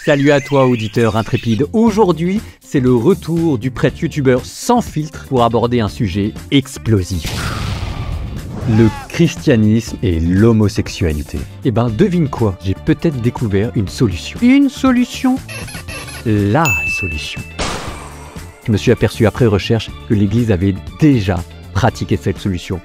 Salut à toi auditeur intrépide, aujourd'hui c'est le retour du prêtre youtubeur sans filtre pour aborder un sujet explosif. Le christianisme et l'homosexualité. Eh ben devine quoi, j'ai peut-être découvert une solution. Une solution? La solution. Je me suis aperçu après recherche que l'église avait déjà pratiqué cette solution.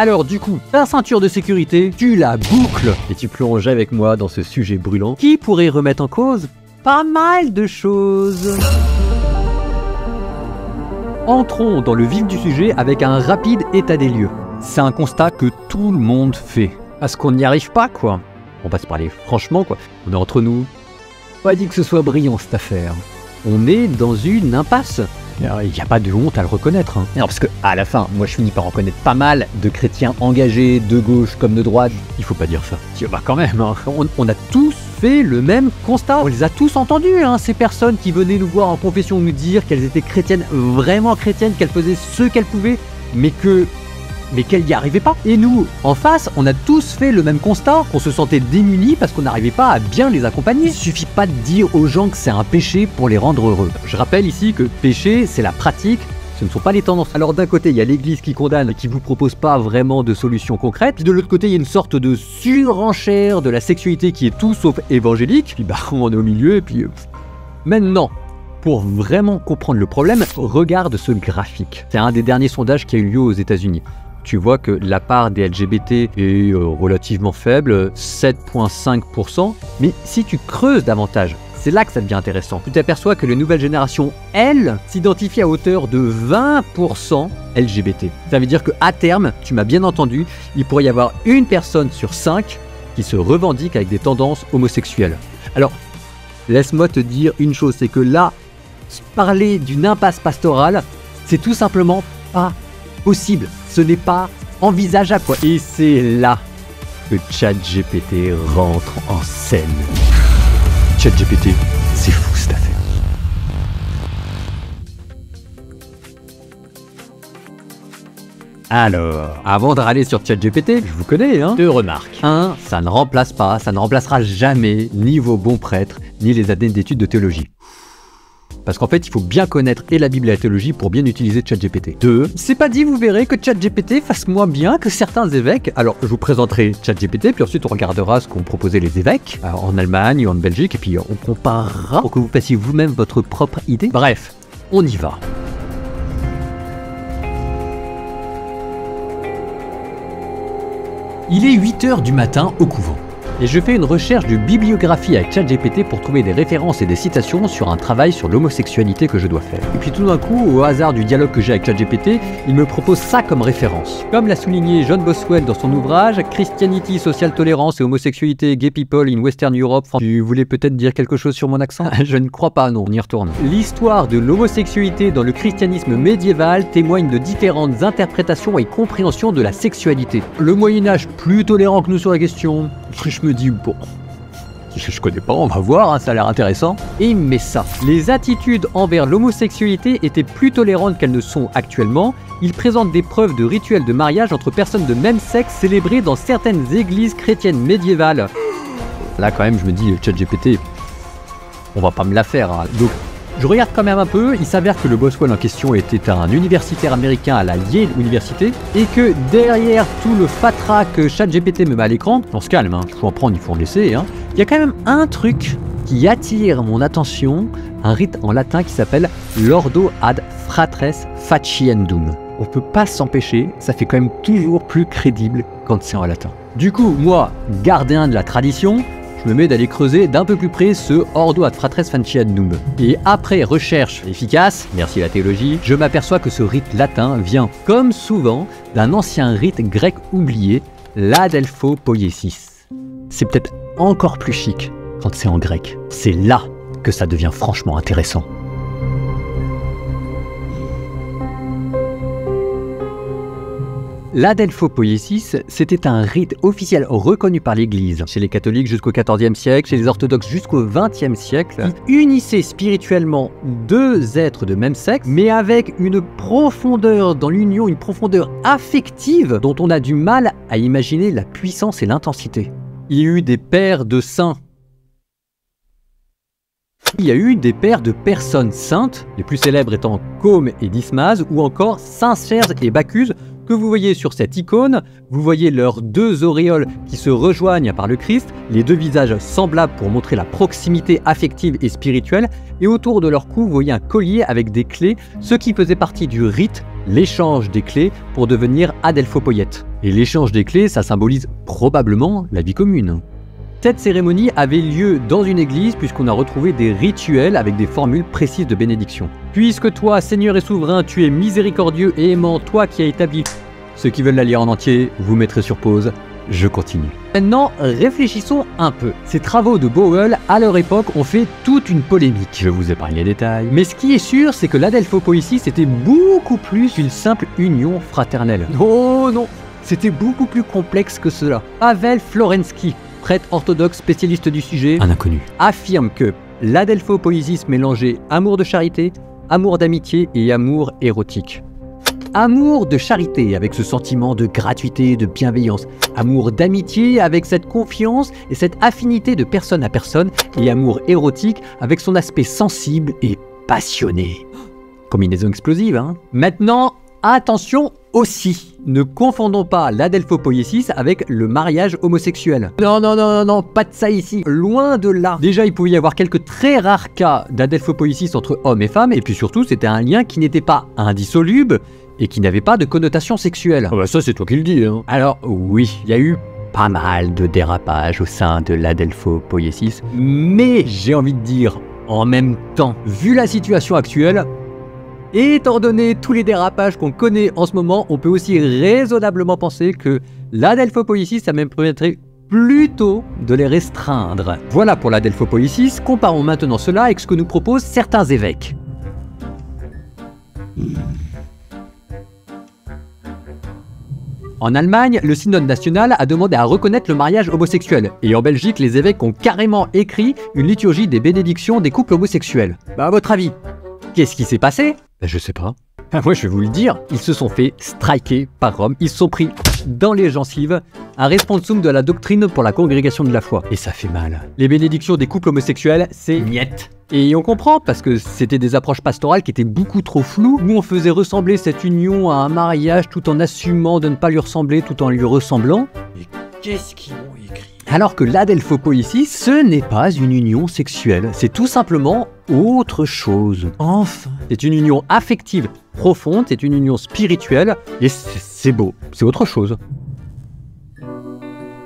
Alors du coup, ta ceinture de sécurité, tu la boucles et tu plonges avec moi dans ce sujet brûlant qui pourrait remettre en cause pas mal de choses. Entrons dans le vif du sujet avec un rapide état des lieux. C'est un constat que tout le monde fait. Parce qu'on n'y arrive pas quoi. On va se parler franchement quoi. On est entre nous. Pas dit que ce soit brillant cette affaire. On est dans une impasse. Il n'y a pas de honte à le reconnaître. Non, parce que à la fin, moi je finis par reconnaître pas mal de chrétiens engagés, de gauche comme de droite. Il faut pas dire ça. Bah quand même, hein. On a tous fait le même constat. On les a tous entendus, hein, ces personnes qui venaient nous voir en confession nous dire qu'elles étaient chrétiennes, vraiment chrétiennes, qu'elles faisaient ce qu'elles pouvaient, mais qu'elle n'y arrivait pas. Et nous, en face, on a tous fait le même constat, qu'on se sentait démunis parce qu'on n'arrivait pas à bien les accompagner. Il suffit pas de dire aux gens que c'est un péché pour les rendre heureux. Je rappelle ici que péché, c'est la pratique, ce ne sont pas les tendances. Alors d'un côté, il y a l'église qui condamne, qui vous propose pas vraiment de solutions concrètes, puis de l'autre côté, il y a une sorte de surenchère de la sexualité qui est tout sauf évangélique, puis bah on est au milieu, et puis... Maintenant, pour vraiment comprendre le problème, regarde ce graphique. C'est un des derniers sondages qui a eu lieu aux États-Unis. Tu vois que la part des LGBT est relativement faible, 7,5%. Mais si tu creuses davantage, c'est là que ça devient intéressant. Tu t'aperçois que les nouvelles générations, elles, s'identifient à hauteur de 20% LGBT. Ça veut dire qu'à terme, tu m'as bien entendu, il pourrait y avoir une personne sur 5 qui se revendique avec des tendances homosexuelles. Alors, laisse-moi te dire une chose, c'est que là, parler d'une impasse pastorale, c'est tout simplement pas possible. Ce n'est pas envisageable quoi. Et c'est là que ChatGPT rentre en scène. ChatGPT, c'est fou cette affaire. Alors, avant de râler sur ChatGPT, je vous connais, hein, 2 remarques. 1, ça ne remplace pas, ça ne remplacera jamais ni vos bons prêtres, ni les années d'études de théologie. Parce qu'en fait, il faut bien connaître et la Bible et la théologie pour bien utiliser ChatGPT. 2, c'est pas dit, vous verrez, que ChatGPT fasse moins bien que certains évêques. Alors, je vous présenterai ChatGPT, puis ensuite on regardera ce qu'ont proposé les évêques en Allemagne ou en Belgique, et puis on comparera pour que vous fassiez vous-même votre propre idée. Bref, on y va. Il est 8h du matin au couvent. Et je fais une recherche de bibliographie avec ChatGPT pour trouver des références et des citations sur un travail sur l'homosexualité que je dois faire. Et puis tout d'un coup, au hasard du dialogue que j'ai avec ChatGPT, il me propose ça comme référence. Comme l'a souligné John Boswell dans son ouvrage Christianity, Social Tolerance et Homosexualité, Gay People in Western Europe. Tu voulais peut-être dire quelque chose sur mon accent? Je ne crois pas, non, on y retourne. L'histoire de l'homosexualité dans le christianisme médiéval témoigne de différentes interprétations et compréhensions de la sexualité. Le Moyen-Âge plus tolérant que nous sur la question. Je me dis, bon, je connais pas, on va voir, hein, ça a l'air intéressant. Et il me met ça. Les attitudes envers l'homosexualité étaient plus tolérantes qu'elles ne sont actuellement. Il présente des preuves de rituels de mariage entre personnes de même sexe célébrés dans certaines églises chrétiennes médiévales. Là, quand même, je me dis, ChatGPT, on va pas me la faire. Hein. Donc, je regarde quand même un peu, il s'avère que le Boswell en question était un universitaire américain à la Yale University et que derrière tout le fatras que ChatGPT me met à l'écran, on se calme, hein, il faut en prendre, il faut en laisser, hein, il y a quand même un truc qui attire mon attention, un rite en latin qui s'appelle l'Ordo ad fratres faciendum. On peut pas s'empêcher, ça fait quand même toujours plus crédible quand c'est en latin. Du coup, moi, gardien de la tradition, je me mets d'aller creuser d'un peu plus près ce Ordo ad fratres faciendum. Et après recherche efficace, merci la théologie, je m'aperçois que ce rite latin vient, comme souvent, d'un ancien rite grec oublié, l'Adelpho Poiesis. C'est peut-être encore plus chic quand c'est en grec. C'est là que ça devient franchement intéressant. L'Adelpho Poiesis, c'était un rite officiel reconnu par l'Église, chez les catholiques jusqu'au XIVe siècle, chez les orthodoxes jusqu'au XXe siècle, qui unissait spirituellement 2 êtres de même sexe, mais avec une profondeur dans l'union, une profondeur affective dont on a du mal à imaginer la puissance et l'intensité. Il y a eu des pères de saints Il y a eu des pères de personnes saintes, les plus célèbres étant Côme et Dismas, ou encore Saint-Serge et Bacchus, que vous voyez sur cette icône. Vous voyez leurs deux auréoles qui se rejoignent par le Christ, les deux visages semblables pour montrer la proximité affective et spirituelle, et autour de leur cou, vous voyez un collier avec des clés, ce qui faisait partie du rite, l'échange des clés pour devenir adelphopoïète. Et l'échange des clés, ça symbolise probablement la vie commune. Cette cérémonie avait lieu dans une église puisqu'on a retrouvé des rituels avec des formules précises de bénédiction. Puisque toi, Seigneur et souverain, tu es miséricordieux et aimant, toi qui as établi. Ceux qui veulent la lire en entier, vous mettrez sur pause. Je continue. Maintenant, réfléchissons un peu. Ces travaux de Bowell, à leur époque, ont fait toute une polémique. Je vous épargne les détails. Mais ce qui est sûr, c'est que l'adelphopoïésis était beaucoup plus qu'une simple union fraternelle. Oh non, c'était beaucoup plus complexe que cela. Pavel Florensky, prêtre orthodoxe spécialiste du sujet, un inconnu, affirme que l'adelphopoïésis mélangeait amour de charité, amour d'amitié et amour érotique. Amour de charité avec ce sentiment de gratuité et de bienveillance. Amour d'amitié avec cette confiance et cette affinité de personne à personne. Et amour érotique avec son aspect sensible et passionné. Combinaison explosive, hein. Maintenant, attention aussi. Ne confondons pas l'adelphopoïésis avec le mariage homosexuel. Non, pas de ça ici. Loin de là. Déjà, il pouvait y avoir quelques très rares cas d'adelphopoïésis entre hommes et femmes. Et puis surtout, c'était un lien qui n'était pas indissoluble et qui n'avait pas de connotation sexuelle. Ah bah ça, c'est toi qui le dis, hein. Alors oui, il y a eu pas mal de dérapages au sein de l'adelphopoïésis. Mais j'ai envie de dire, en même temps, vu la situation actuelle, et étant donné tous les dérapages qu'on connaît en ce moment, on peut aussi raisonnablement penser que l'adelphopoïésis, ça même permettrait plutôt de les restreindre. Voilà pour l'adelphopoïésis. Comparons maintenant cela avec ce que nous proposent certains évêques. En Allemagne, le synode national a demandé à reconnaître le mariage homosexuel. Et en Belgique, les évêques ont carrément écrit une liturgie des bénédictions des couples homosexuels. Bah à votre avis, qu'est-ce qui s'est passé? Je sais pas. Moi je vais vous le dire, ils se sont fait striker par Rome, ils se sont pris dans les gencives un responsum de la doctrine pour la congrégation de la foi. Et ça fait mal. Les bénédictions des couples homosexuels, c'est niet. Et on comprend parce que c'était des approches pastorales qui étaient beaucoup trop floues, où on faisait ressembler cette union à un mariage tout en assumant de ne pas lui ressembler tout en lui ressemblant. Et qu'est-ce qu'ils ont écrit? Alors que l'adelphopoïésis, ce n'est pas une union sexuelle, c'est tout simplement autre chose. Enfin, c'est une union affective profonde, c'est une union spirituelle, et c'est beau, c'est autre chose.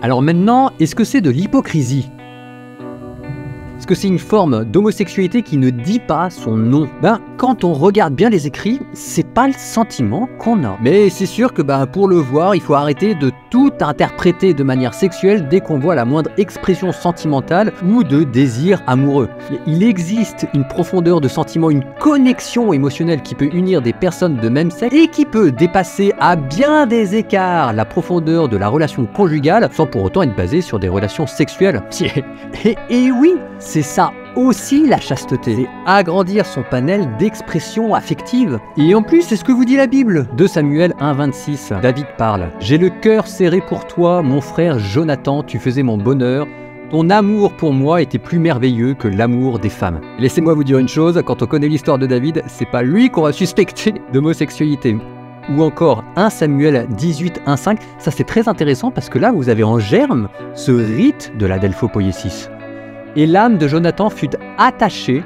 Alors maintenant, est-ce que c'est de l'hypocrisie ? Est-ce que c'est une forme d'homosexualité qui ne dit pas son nom? Quand on regarde bien les écrits, c'est pas le sentiment qu'on a. Mais c'est sûr que pour le voir, il faut arrêter de tout interpréter de manière sexuelle dès qu'on voit la moindre expression sentimentale ou de désir amoureux. Il existe une profondeur de sentiment, une connexion émotionnelle qui peut unir des personnes de même sexe et qui peut dépasser à bien des écarts la profondeur de la relation conjugale sans pour autant être basée sur des relations sexuelles. Et oui, c'est ça aussi la chasteté, c'est agrandir son panel d'expressions affectives. Et en plus, c'est ce que vous dit la Bible. 2 Samuel 1,26, David parle. « J'ai le cœur serré pour toi, mon frère Jonathan, tu faisais mon bonheur. Ton amour pour moi était plus merveilleux que l'amour des femmes. » Laissez-moi vous dire une chose, quand on connaît l'histoire de David, c'est pas lui qu'on va suspecter d'homosexualité. Ou encore 1 Samuel 18, 1,5, ça c'est très intéressant parce que là vous avez en germe ce rite de l'adelphopoïésis. Et l'âme de Jonathan fut attachée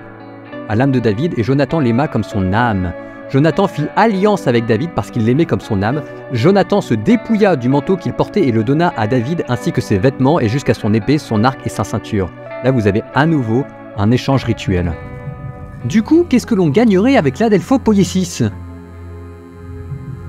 à l'âme de David, et Jonathan l'aima comme son âme. Jonathan fit alliance avec David parce qu'il l'aimait comme son âme. Jonathan se dépouilla du manteau qu'il portait et le donna à David, ainsi que ses vêtements, et jusqu'à son épée, son arc et sa ceinture. Là, vous avez à nouveau un échange rituel. Du coup, qu'est-ce que l'on gagnerait avec l'adelphopoïésis?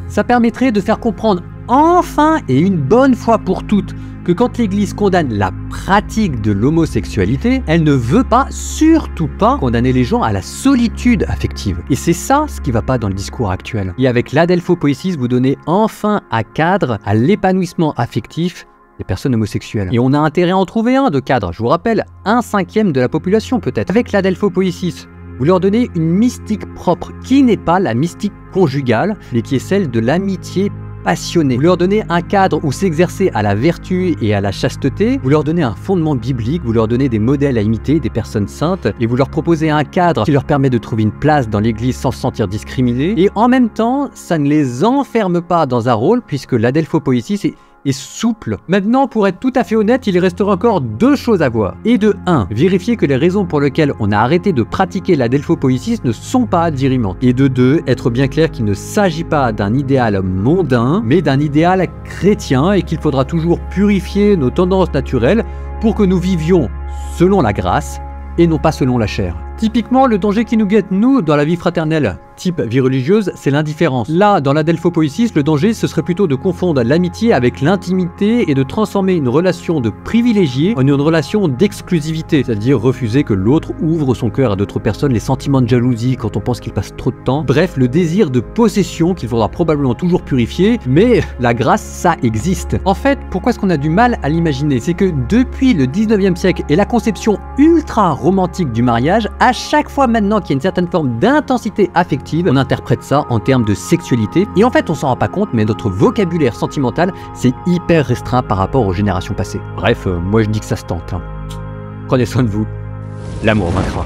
Ça permettrait de faire comprendre enfin et une bonne fois pour toutes que quand l'Église condamne la pratique de l'homosexualité, elle ne veut pas, surtout pas, condamner les gens à la solitude affective. Et c'est ça ce qui va pas dans le discours actuel. Et avec l'adelphopoïésis, vous donnez enfin un cadre à l'épanouissement affectif des personnes homosexuelles. Et on a intérêt à en trouver un de cadre. Je vous rappelle, 1/5 de la population peut-être. Avec l'adelphopoïésis, vous leur donnez une mystique propre, qui n'est pas la mystique conjugale, mais qui est celle de l'amitié passionnés. Vous leur donnez un cadre où s'exercer à la vertu et à la chasteté, vous leur donnez un fondement biblique, vous leur donnez des modèles à imiter, des personnes saintes, et vous leur proposez un cadre qui leur permet de trouver une place dans l'église sans se sentir discriminés. Et en même temps, ça ne les enferme pas dans un rôle, puisque l'adelphopoiesis est souple. Maintenant, pour être tout à fait honnête, il restera encore deux choses à voir. Et de 1, vérifier que les raisons pour lesquelles on a arrêté de pratiquer l'adelphopoiesis ne sont pas dirimantes. Et de 2, être bien clair qu'il ne s'agit pas d'un idéal mondain, mais d'un idéal chrétien et qu'il faudra toujours purifier nos tendances naturelles pour que nous vivions selon la grâce et non pas selon la chair. Typiquement, le danger qui nous guette, nous, dans la vie fraternelle, type vie religieuse, c'est l'indifférence. Là, dans l'adelphopoiesis, le danger, ce serait plutôt de confondre l'amitié avec l'intimité et de transformer une relation de privilégié en une relation d'exclusivité, c'est-à-dire refuser que l'autre ouvre son cœur à d'autres personnes, les sentiments de jalousie quand on pense qu'il passe trop de temps, bref, le désir de possession qu'il faudra probablement toujours purifier, mais la grâce, ça existe. En fait, pourquoi est-ce qu'on a du mal à l'imaginer? C'est que depuis le 19e siècle et la conception ultra romantique du mariage, à chaque fois maintenant qu'il y a une certaine forme d'intensité affective, on interprète ça en termes de sexualité. Et en fait, on s'en rend pas compte, mais notre vocabulaire sentimental, c'est hyper restreint par rapport aux générations passées. Bref, moi je dis que ça se tente. Prenez soin de vous. L'amour vaincra.